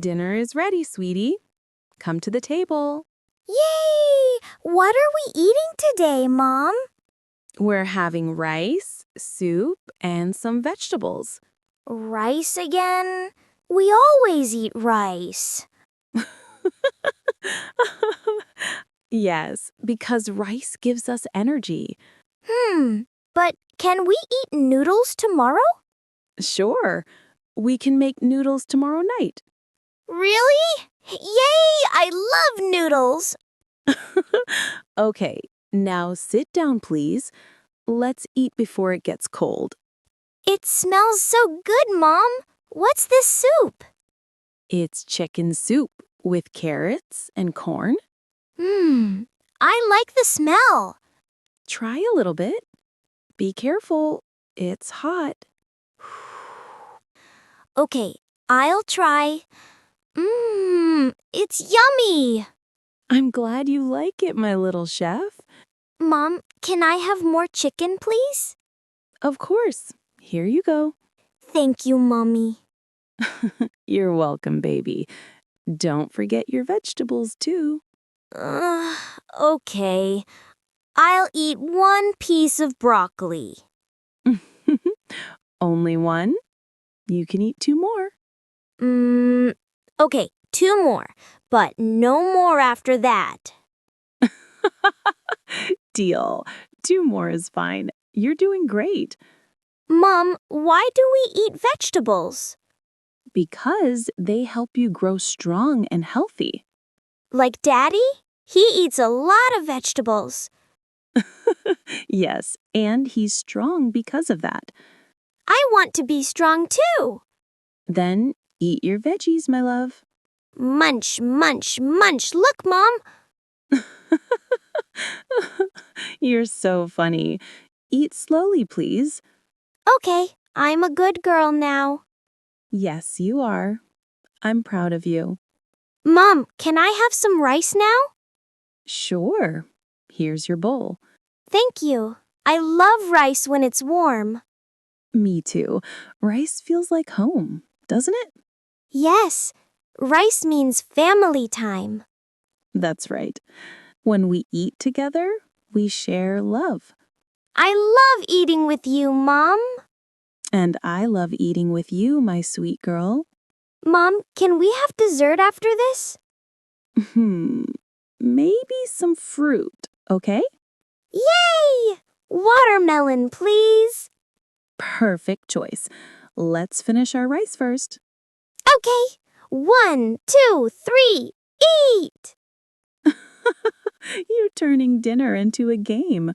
Dinner is ready, sweetie. Come to the table. Yay! What are we eating today, Mom? We're having rice, soup, and some vegetables. Rice again? We always eat rice. Yes, because rice gives us energy. But can we eat noodles tomorrow? Sure, we can make noodles tomorrow night. Really? Yay! I love noodles! Okay, now sit down, please. Let's eat before it gets cold. It smells so good, Mom. What's this soup? It's chicken soup with carrots and corn. I like the smell. Try a little bit. Be careful, it's hot. Okay, I'll try. It's yummy. I'm glad you like it, my little chef. Mom, can I have more chicken, please? Of course. Here you go. Thank you, Mommy. You're welcome, baby. Don't forget your vegetables, too. Okay. I'll eat one piece of broccoli. Only one? You can eat 2 more. Okay, 2 more, but no more after that. Deal. 2 more is fine. You're doing great. Mom, why do we eat vegetables? Because they help you grow strong and healthy. Like Daddy? He eats a lot of vegetables. Yes, and he's strong because of that. I want to be strong too. Then eat your veggies, my love. Munch, munch, munch. Look, Mom. You're so funny. Eat slowly, please. Okay, I'm a good girl now. Yes, you are. I'm proud of you. Mom, can I have some rice now? Sure. Here's your bowl. Thank you. I love rice when it's warm. Me too. Rice feels like home, doesn't it? Yes, rice means family time. That's right. When we eat together, we share love. I love eating with you, Mom. And I love eating with you, my sweet girl. Mom, can we have dessert after this? Maybe some fruit, okay? Yay! Watermelon, please. Perfect choice. Let's finish our rice first. Okay. 1, 2, 3, eat! You're turning dinner into a game.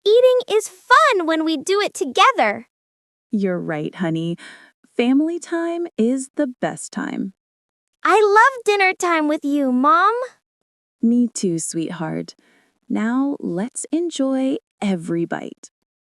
Eating is fun when we do it together. You're right, honey. Family time is the best time. I love dinner time with you, Mom. Me too, sweetheart. Now let's enjoy every bite.